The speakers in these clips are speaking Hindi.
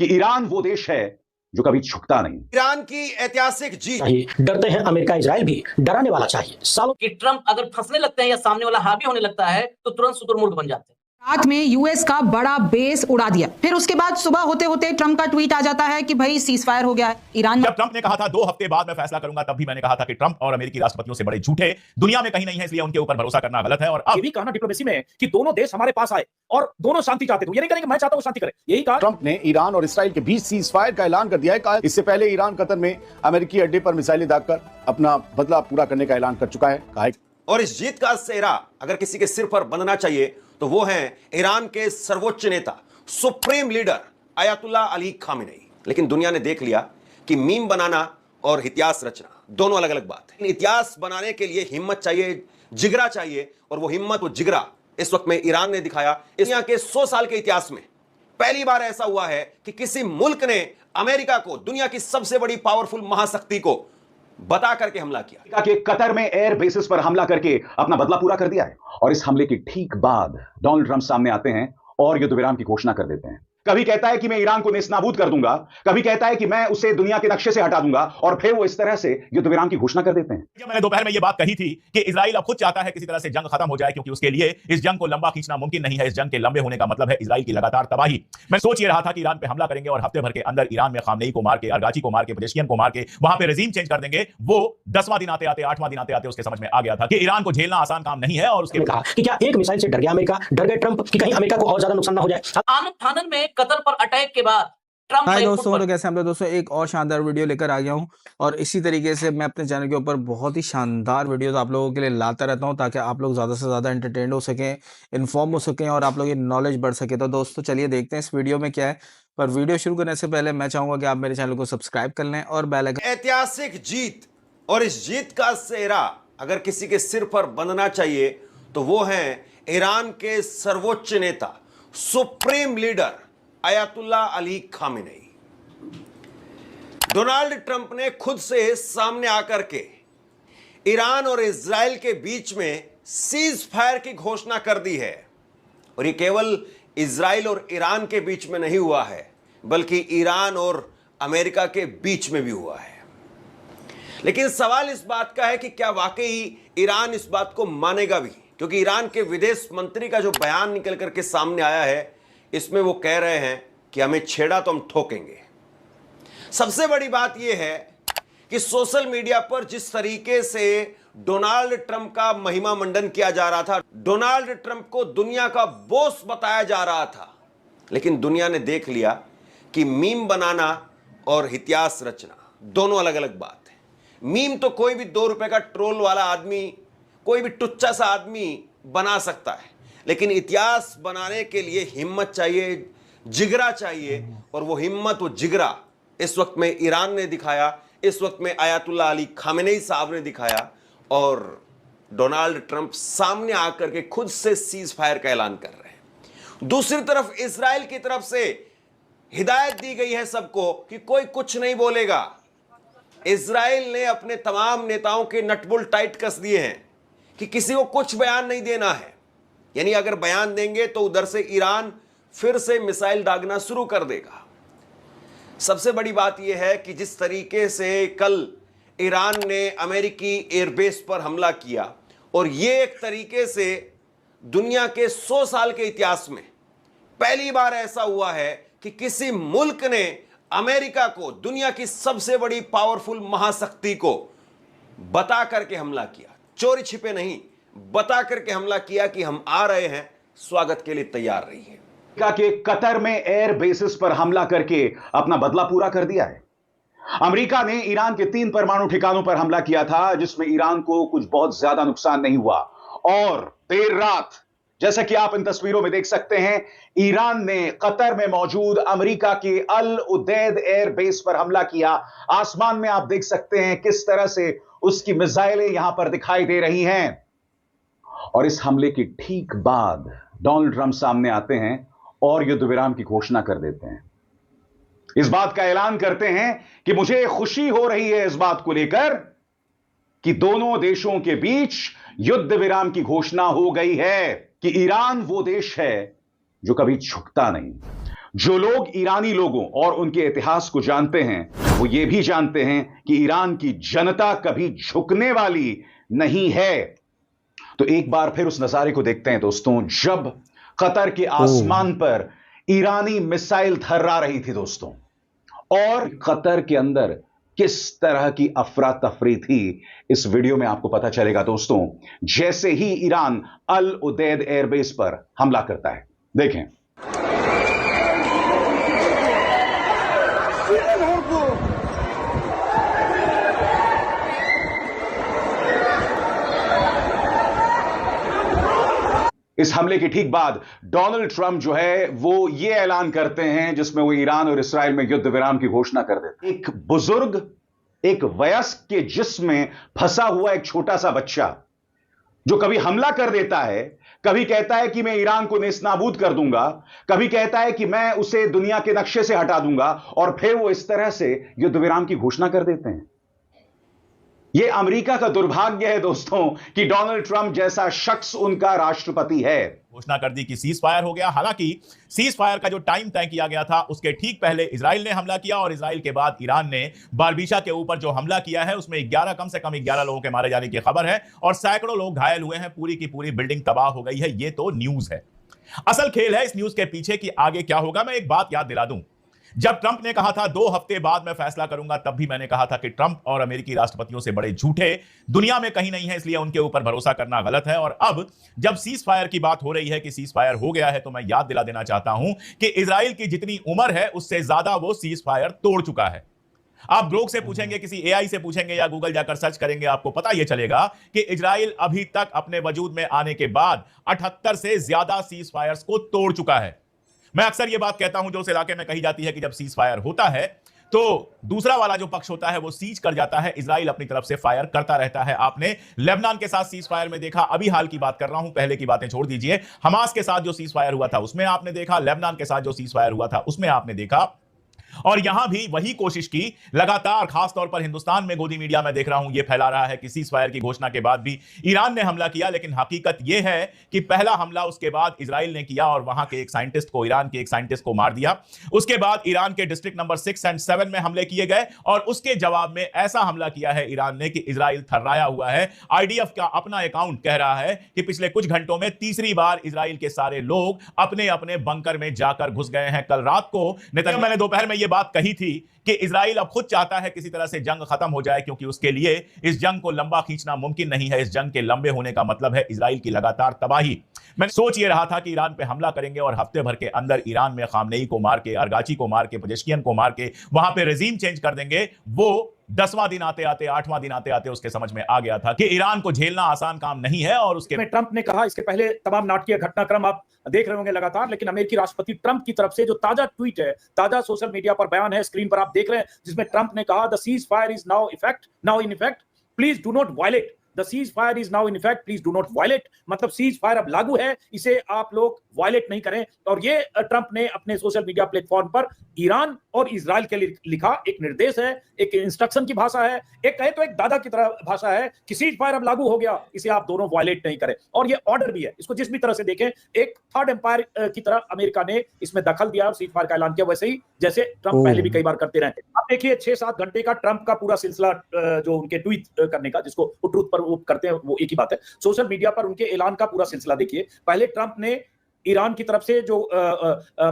कि ईरान वो देश है जो कभी झुकता नहीं। ईरान की ऐतिहासिक जीत। डरते हैं अमेरिका इजराइल भी, डराने वाला चाहिए। सालों कि ट्रंप अगर फंसने लगते हैं या सामने वाला हावी होने लगता है तो तुरंत शुतुरमुर्ग बन जाते हैं। रात में यूएस का बड़ा बेस उड़ा दिया, फिर उसके बाद सुबह होते होते ट्रंप का ट्वीट आ जाता है कि भाई सीज फायर हो गया है ईरान। जब ट्रंप ने कहा था 2 हफ्ते बाद मैं फैसला करूंगा, तब भी मैंने कहा था कि ट्रंप और अमेरिकी राष्ट्रपतियों से बड़े झूठे दुनिया में कहीं नहीं है, इसलिए उनके ऊपर भरोसा करना गलत है। और अब ये भी कहना डिप्लोमेसी में कि दोनों देश हमारे पास आए और दोनों शांति चाहते थे, ये नहीं करेंगे मैं चाहता हूं शांति करे, यही कहा। ट्रंप ने ईरान और इसराइल के बीच सीज फायर का ऐलान कर दिया है। कहा इससे पहले ईरान कतर में अमेरिकी अड्डे पर मिसाइलें दागकर अपना बदला पूरा करने का ऐलान कर चुका है। कहा और इस जीत का सेहरा अगर किसी के सिर पर बंधना चाहिए तो वो है ईरान के सर्वोच्च नेता, supreme leader Ayatollah Ali Khamenei. लेकिन दुनिया ने देख लिया कि मीम बनाना और इतिहास रचना दोनों अलग अलग बात है। इतिहास बनाने के लिए हिम्मत चाहिए, जिगरा चाहिए, और वो हिम्मत, वो जिगरा इस वक्त में ईरान ने दिखाया। इस यहाँ के 100 साल के इतिहास में पहली बार ऐसा हुआ है कि किसी मुल्क ने अमेरिका को, दुनिया की सबसे बड़ी पावरफुल महाशक्ति को बता करके हमला किया। कि कतर में एयर बेसिस पर हमला करके अपना बदला पूरा कर दिया है। और इस हमले के ठीक बाद डोनाल्ड ट्रंप सामने आते हैं और युद्ध विराम की घोषणा कर देते हैं। कभी कहता है कि मैं ईरान को नेस्तनाबूद कर दूंगा, कभी कहता है कि मैं उसे दुनिया के नक्शे से हटा दूंगा, और फिर वो इस तरह से युद्ध विराम की घोषणा कर देते हैं। जब मैंने दोपहर में ये बात कही थी कि इजराइल अब खुद चाहता है किसी तरह से जंग खत्म हो जाए, क्योंकि उसके लिए इस जंग को लंबा खींचना मुमकिन नहीं है। इस जंग के लंबे होने का मतलब है इजराइल की लगातार तबाही। मैं सोच ये रहा था कि ईरान पे हमला करेंगे और हफ्ते भर के अंदर ईरान में खामनेई को मार के, अरगाची को मार के, पेजेश्कियन को मार के वहां पे रेजीम चेंज कर देंगे। वो 10वां दिन आते आते, 8वां दिन आते आते उसके समझ में आ गया था कि ईरान को झेलना आसान काम नहीं है। और उसके कहा कि क्या एक मिसाइल से डर गया अमेरिका, डर गए ट्रंप कि कहीं अमेरिका को और ज्यादा नुकसान ना हो जाए। आनंद फानन में कतर पर अटैक के बाद ट्रंप हाय दोस्तों, तो कैसे हम लोग दोस्तों एक और शानदार वीडियो लेकर आ गया हूं। और इसी तरीके से मैं अपने चैनल के ऊपर बहुत ही शानदार वीडियोस आप लोगों के लिए लाता रहता हूं, ताकि आप लोग ज़्यादा से ज़्यादा एंटरटेन हो सकें, इन्फॉर्म हो सकें और आप लोग की नॉलेज बढ़ सके। तो दोस्तों चलिए देखते हैं इस वीडियो में क्या है। पर वीडियो शुरू करने से पहले मैं चाहूँगा कि आप मेरे चैनल को सब्सक्राइब कर लें और बेल आइकन। ऐतिहासिक जीत, और इस जीत का सेहरा अगर किसी के सिर पर बंधना चाहिए तो वो है ईरान के सर्वोच्च नेता, supreme leader Ayatollah Ali Khamenei. Donald Trump ने खुद से सामने आकर के ईरान और इजराइल के बीच में सीज फायर की घोषणा कर दी है। और ये केवल इजराइल और ईरान के बीच में नहीं हुआ है, बल्कि ईरान और अमेरिका के बीच में भी हुआ है। लेकिन सवाल इस बात का है कि क्या वाकई ईरान इस बात को मानेगा भी, क्योंकि ईरान के विदेश मंत्री का जो बयान निकल करके सामने आया है, इसमें वो कह रहे हैं कि हमें छेड़ा तो हम ठोकेंगे। सबसे बड़ी बात यह है कि सोशल मीडिया पर जिस तरीके से डोनाल्ड ट्रंप का महिमा मंडन किया जा रहा था, डोनाल्ड ट्रंप को दुनिया का बॉस बताया जा रहा था, लेकिन दुनिया ने देख लिया कि मीम बनाना और इतिहास रचना दोनों अलग अलग बात है। मीम तो कोई भी 2 रुपए का ट्रोल वाला आदमी, कोई भी टुच्चा सा आदमी बना सकता है, लेकिन इतिहास बनाने के लिए हिम्मत चाहिए, जिगरा चाहिए, और वो हिम्मत, वो जिगरा इस वक्त में ईरान ने दिखाया, इस वक्त में अयातुल्लाह अली खामेनेई साहब ने दिखाया। और डोनाल्ड ट्रंप सामने आकर के खुद से सीज फायर का ऐलान कर रहे हैं। दूसरी तरफ इजराइल की तरफ से हिदायत दी गई है सबको कि कोई कुछ नहीं बोलेगा। इजराइल ने अपने तमाम नेताओं के नटबुल टाइट कस दिए हैं कि किसी को कुछ बयान नहीं देना है, यानी अगर बयान देंगे तो उधर से ईरान फिर से मिसाइल दागना शुरू कर देगा। सबसे बड़ी बात यह है कि जिस तरीके से कल ईरान ने अमेरिकी एयरबेस पर हमला किया, और यह एक तरीके से दुनिया के 100 साल के इतिहास में पहली बार ऐसा हुआ है कि किसी मुल्क ने अमेरिका को, दुनिया की सबसे बड़ी पावरफुल महाशक्ति को बता करके हमला किया। चोरी छिपे नहीं, बता करके हमला किया कि हम आ रहे हैं, स्वागत के लिए तैयार रहिए। कि कतर में एयर बेसिस पर हमला करके अपना बदला पूरा कर दिया है। अमेरिका ने ईरान के 3 परमाणु ठिकानों पर हमला किया था, जिसमें ईरान को कुछ बहुत ज्यादा नुकसान नहीं हुआ। और देर रात, जैसा कि आप इन तस्वीरों में देख सकते हैं, ईरान ने कतर में मौजूद अमेरिका के अल उदैद एयर बेस पर हमला किया। आसमान में आप देख सकते हैं किस तरह से उसकी मिसाइलें यहां पर दिखाई दे रही हैं। और इस हमले के ठीक बाद डोनाल्ड ट्रंप सामने आते हैं और युद्ध विराम की घोषणा कर देते हैं। इस बात का ऐलान करते हैं कि मुझे खुशी हो रही है इस बात को लेकर कि दोनों देशों के बीच युद्ध विराम की घोषणा हो गई है, कि ईरान वो देश है जो कभी झुकता नहीं। जो लोग ईरानी लोगों और उनके इतिहास को जानते हैं वो ये भी जानते हैं कि ईरान की जनता कभी झुकने वाली नहीं है। तो एक बार फिर उस नजारे को देखते हैं दोस्तों, जब कतर के आसमान पर ईरानी मिसाइल थर्रा रही थी दोस्तों, और कतर के अंदर किस तरह की अफरा तफरी थी इस वीडियो में आपको पता चलेगा दोस्तों, जैसे ही ईरान अल उदैद एयरबेस पर हमला करता है। देखें, इस हमले के ठीक बाद डोनाल्ड ट्रंप जो है वो ये ऐलान करते हैं जिसमें वो ईरान और इस्राएल में युद्ध विराम की घोषणा कर देते हैं। एक बुजुर्ग, एक वयस्क के जिस्म में फंसा हुआ एक छोटा सा बच्चा जो कभी हमला कर देता है, कभी कहता है कि मैं ईरान को नेस्तनाबूद कर दूंगा, कभी कहता है कि मैं उसे दुनिया के नक्शे से हटा दूंगा, और फिर वो इस तरह से युद्ध विराम की घोषणा कर देते हैं। यह अमेरिका का दुर्भाग्य है दोस्तों कि डोनाल्ड ट्रंप जैसा शख्स उनका राष्ट्रपति है। घोषणा कर दी कि सीज फायर हो गया। हालांकि सीज फायर का जो टाइम तय किया गया था उसके ठीक पहले इजराइल ने हमला किया, और इजराइल के बाद ईरान ने बारबीशा के ऊपर जो हमला किया है उसमें 11 कम से कम 11 लोगों के मारे जाने की खबर है और सैकड़ों लोग घायल हुए हैं। पूरी की पूरी बिल्डिंग तबाह हो गई है। ये तो न्यूज है। असल खेल है इस न्यूज के पीछे कि आगे क्या होगा। मैं एक बात याद दिला दूं, जब ट्रंप ने कहा था 2 हफ्ते बाद मैं फैसला करूंगा, तब भी मैंने कहा था कि ट्रंप और अमेरिकी राष्ट्रपतियों से बड़े झूठे दुनिया में कहीं नहीं है, इसलिए उनके ऊपर भरोसा करना गलत है। और अब जब सीज फायर की बात हो रही है कि सीज फायर हो गया है, तो मैं याद दिला देना चाहता हूं कि इजराइल की जितनी उम्र है उससे ज्यादा वो सीज फायर तोड़ चुका है। आप लोग से पूछेंगे, किसी एआई से पूछेंगे या गूगल जाकर सर्च करेंगे, आपको पता यह चलेगा कि इजराइल अभी तक अपने वजूद में आने के बाद 78 से ज्यादा सीज फायर्स को तोड़ चुका है। मैं अक्सर यह बात कहता हूं जो उस इलाके में कही जाती है कि जब सीज फायर होता है तो दूसरा वाला जो पक्ष होता है वो सीज कर जाता है, इजराइल अपनी तरफ से फायर करता रहता है। आपने लेबनान के साथ सीज फायर में देखा, अभी हाल की बात कर रहा हूं, पहले की बातें छोड़ दीजिए। हमास के साथ जो सीज फायर हुआ था उसमें आपने देखा, लेबनान के साथ जो सीज फायर हुआ था उसमें आपने देखा, और यहां भी वही कोशिश की लगातार। खासतौर पर हिंदुस्तान में गोदी मीडिया में देख रहा हूं ये फैला रहा है कि सीज फायर की घोषणा के बाद भी ईरान ने हमला किया, लेकिन हकीकत यह है कि पहला हमला उसके बाद इजराइल ने किया और वहां के एक साइंटिस्ट को, ईरान के एक साइंटिस्ट को मार दिया। उसके बाद ईरान के डिस्ट्रिक्ट नंबर 6 और 7 में हमले किए गए, और उसके जवाब में ऐसा हमला किया है ईरान ने कि इजराइल थर्राया हुआ है। आईडीएफ का अपना अकाउंट कह रहा है कि पिछले कुछ घंटों में तीसरी बार इजराइल के सारे लोग अपने अपने बंकर में जाकर घुस गए हैं। कल रात को मैंने दोपहर में यह बात कही थी कि इजराइल अब खुद चाहता है किसी तरह से जंग खत्म हो जाए, क्योंकि उसके लिए इस जंग को लंबा खींचना मुमकिन नहीं है। इस जंग के लंबे होने का मतलब है इजराइल की लगातार तबाही। मैं सोच ये रहा था कि ईरान पे हमला करेंगे और हफ्ते भर के अंदर ईरान में खामनेई को मार के, अरगाची को मार के, पेजेश्कियन को मार के वहां पे रेजीम चेंज कर देंगे। वो 10वां दिन आते आते, 8वां दिन आते आते उसके समझ में आ गया था कि ईरान को झेलना आसान काम नहीं है। और उसके ट्रंप ने कहा, इसके पहले तमाम नाटकीय घटनाक्रम आप देख रहे होंगे लगातार, लेकिन अमेरिकी राष्ट्रपति ट्रंप की तरफ से जो ताजा ट्वीट है, ताजा सोशल मीडिया पर बयान है, स्क्रीन पर आप देख रहे हैं, जिसमें ट्रंप ने कहा the ceasefire is now in effect, please do not violate. The ceasefire is now in effect, please do not violate। मतलब सीज फायर अब लागू है, इसे आप लोग वायलेट नहीं करें। और ये ट्रंप ने अपने सोशल मीडिया प्लेटफॉर्म पर ईरान और इजराइल के लिए लिखा एक निर्देश है, एक इंस्ट्रक्शन की भाषा है, एक कहे तो एक दादा की तरह भाषा है कि सीज फायर अब लागू हो गया, इसे आप दोनों वायलेट नहीं करें। और ये ऑर्डर भी है, इसको जिस भी तरह से देखें, एक थर्ड एम्पायर की तरह अमेरिका ने इसमें दखल दिया और सीज फायर का ऐलान किया, वैसे ही जैसे ट्रंप पहले भी कई बार करते रहे। अब देखिए 6-7 घंटे का ट्रंप का पूरा सिलसिला जो उनके ट्वीट करने का, जिसको ट्रूथ पर वो करते हैं, वो एक ही बात है। सोशल मीडिया पर उनके ऐलान का पूरा सिलसिला देखिए। पहले ट्रंप ने ईरान की तरफ से जो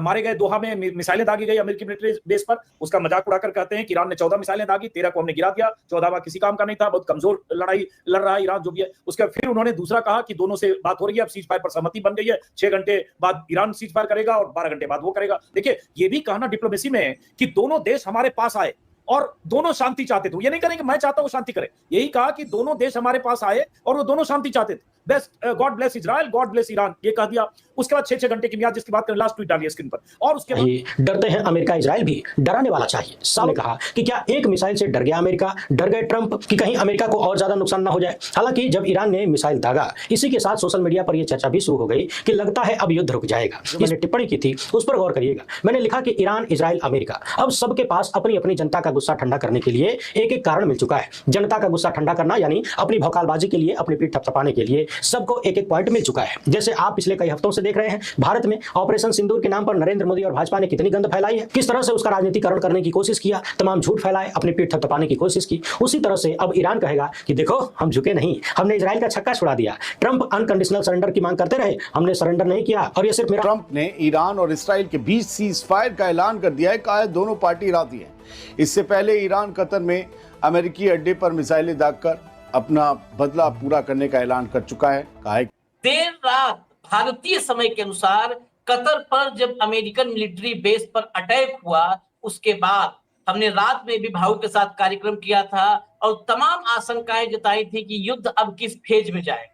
मारे गए दोहा में मिसाइलें दागी गई अमेरिकी मिलिट्री बेस पर, उसका मजाक उड़ाकर कहते हैं कि ईरान ने 14 मिसाइलें दागी, 13 को हमने गिरा दिया, 14वां किसी काम का नहीं था, बहुत कमजोर लड़ाई लड़ रहा है ईरान जो भी है। उसके फिर उन्होंने दूसरा कहा कि दोनों से बात हो रही है, अब सीज फायर पर सहमति बन गई है, 6 घंटे बाद ईरान सीज फायर करेगा और 12 घंटे बाद वो करेगा। देखिए ये भी कहना डिप्लोमेसी में है कि दोनों देश हमारे पास आए और दोनों शांति चाहते थे। ये नहीं करेंगे मैं चाहता हूं शांति करे, यही कहा कि दोनों देश हमारे पास आए और वो दोनों शांति चाहते थे। Best God bless Israel, God bless Iran, ये कह दिया। उसके बाद 6 घंटे की मियाद, जिसकी बात करें, लास्ट ट्वीट डालिए स्क्रीन पर। और उसके बाद डरते हैं अमेरिका इजराइल भी, डराने वाला चाहिए। सामने कहा कि क्या एक मिसाइल से डर गया अमेरिका, डर गए ट्रंप कि कहीं अमेरिका को और ज्यादा नुकसान ना हो जाए। हालांकि जब ईरान ने मिसाइल दागा, इसी के साथ सोशल मीडिया पर यह चर्चा भी शुरू हो गई कि लगता है अब युद्ध रुक जाएगा। मैंने टिप्पणी की थी उस पर गौर करिएगा। मैंने लिखा कि ईरान, इजराइल, अमेरिका, अब सबके पास अपनी अपनी जनता का गुस्सा ठंडा करने के लिए एक एक कारण मिल चुका है। जनता का गुस्सा ठंडा करना यानी अपनी भौकालबाजी के लिए, अपनी पीठ थपथपाने के लिए सबको एक एक पॉइंट मिल चुका है। जैसे आप पिछले कई हफ्तों से देख रहे हैं, भारत में ऑपरेशन सिंदूर के नाम पर नरेंद्र मोदी और भाजपा ने कितनी गंद फैलाई है, किस तरह से उसका राजनीतिकरण करने की कोशिश किया, तमाम झूठ फैलाए, अपनी पीठ थपथपाने की कोशिश की। उसी तरह से अब ईरान कहेगा कि देखो हम झुके नहीं, हमने इजराइल का छक्का छुड़ा दिया। ट्रंप अनकंडीशनल सरेंडर की मांग करते रहे, हमने सरेंडर नहीं किया और ये सिर्फ मेरा। ट्रंप ने ईरान और इसराइल के बीच सीज फायर का ऐलान कर दिया है। कहा है दोनों पार्टी इरादी है। इससे पहले ईरान कतर में अमेरिकी अड्डे पर मिसाइलें दागकर अपना बदला पूरा करने का ऐलान कर चुका है। कहा है देर रात भारतीय समय के अनुसार कतर पर जब अमेरिकन मिलिट्री बेस पर अटैक हुआ, उसके बाद हमने रात में भी भाऊ के साथ कार्यक्रम किया था और तमाम आशंकाएं जताई थी कि युद्ध अब किस फेज में जाए।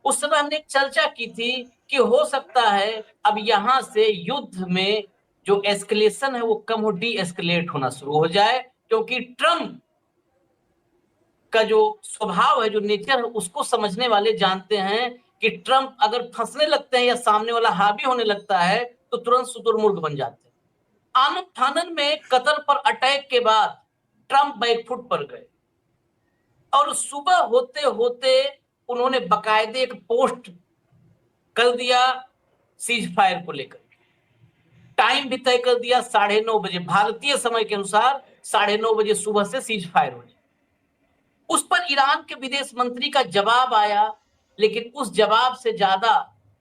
उस समय हमने एक चर्चा की थी कि हो सकता है अब यहां से युद्ध में जो एस्केलेशन है वो कम हो, डी एस्केलेट होना शुरू हो जाए, क्योंकि ट्रंप का जो स्वभाव है, जो नेचर है, उसको समझने वाले जानते हैं कि ट्रंप अगर फंसने लगते हैं या सामने वाला हावी होने लगता है तो तुरंत शुतुरमुर्ग बन जाते हैं। आनन फानन में कतर पर अटैक के बाद ट्रंप बैकफुट पर गए और सुबह होते होते उन्होंने बाकायदे एक पोस्ट कर दिया सीज फायर को लेकर। टाइम भी तय कर दिया 9:30 बजे भारतीय समय के अनुसार 9:30 बजे सुबह से सीज फायर हो जाए। उस पर ईरान के विदेश मंत्री का जवाब आया, लेकिन उस जवाब से ज्यादा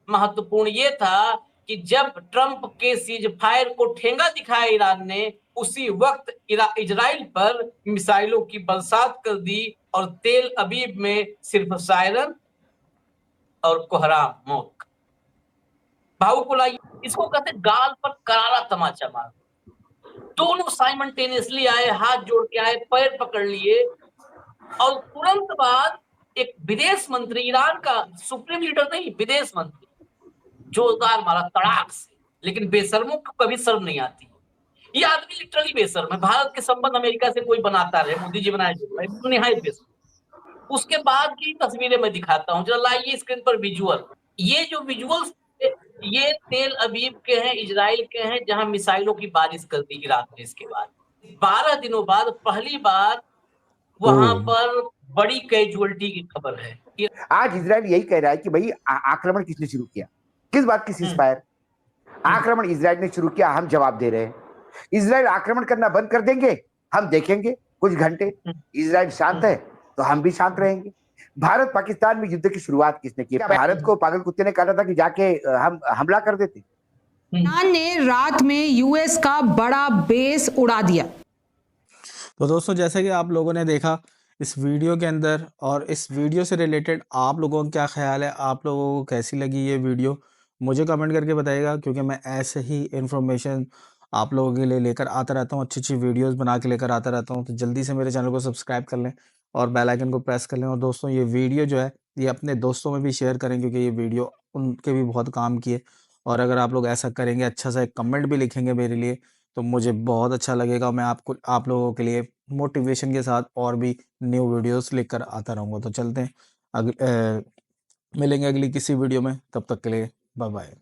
महत्वपूर्ण यह था कि जब ट्रंप के सीज फायर को ठेंगा दिखाया ईरान ने, उसी वक्त इजराइल पर मिसाइलों की बरसात कर दी और तेल अबीब में सिर्फ सायरन और कोहराम मौत। भावुक को लाइए, इसको कहते गाल पर करारा तमाचा मार। दोनों साइमल्टेनियसली आए, हाथ जोड़ के आए, पैर पकड़ लिए और तुरंत बाद एक विदेश मंत्री, ईरान का सुप्रीम लीडर नहीं, विदेश मंत्री, जोरदार मारा तड़ाक से। लेकिन बेशर्मों को कभी शर्म नहीं आती। ये आदमी लिटरली बेशर्म है। भारत के संबंध अमेरिका से कोई बनाता रहे, मोदी जी बनाए, निहायत बेशर्म। उसके बाद की तस्वीरें मैं दिखाता हूँ, जरा लाइए स्क्रीन पर विजुअल। ये जो विजुअल्स ये तेल अबीब के हैं, इजराइल के हैं, जहां मिसाइलों की बारिश कर दी ईरान ने। इसके बाद 12 दिनों बाद पहली बार वहां पर बड़ी कैजुअलिटी की खबर है। आज इजराइल यही कह रहा है कि भाई आक्रमण किसने शुरू किया, किस बात की सीज फायर? आक्रमण इजराइल ने शुरू किया, हम जवाब दे रहे हैं। इजराइल आक्रमण करना बंद कर देंगे, हम देखेंगे कुछ घंटे। इजराइल शांत है तो हम भी शांत रहेंगे। भारत पाकिस्तान में युद्ध की शुरुआत किसने की? भारत को पागल कुत्ते ने कहा था कि जाके हम हमला कर देते। ईरान ने रात में यूएस का बड़ा बेस उड़ा दिया। तो दोस्तों, जैसा कि आप लोगों ने देखा इस वीडियो के अंदर, और इस वीडियो से रिलेटेड आप लोगों का क्या ख्याल है, आप लोगों को कैसी लगी ये वीडियो, मुझे कमेंट करके बताइएगा। क्योंकि मैं ऐसे ही इन्फॉर्मेशन आप लोगों के लिए लेकर आता रहता हूँ, अच्छी अच्छी वीडियोस बना के लेकर आता रहता हूँ। तो जल्दी से मेरे चैनल को सब्सक्राइब कर लें और बेल आइकन को प्रेस कर लें। और दोस्तों, ये वीडियो जो है ये अपने दोस्तों में भी शेयर करें, क्योंकि ये वीडियो उनके भी बहुत काम की है। और अगर आप लोग ऐसा करेंगे, अच्छा सा एक कमेंट भी लिखेंगे मेरे लिए, तो मुझे बहुत अच्छा लगेगा। मैं आप लोगों के लिए मोटिवेशन के साथ और भी न्यू वीडियोस लेकर आता रहूँगा। तो चलते हैं मिलेंगे अगली किसी वीडियो में, तब तक के लिए बाय बाय।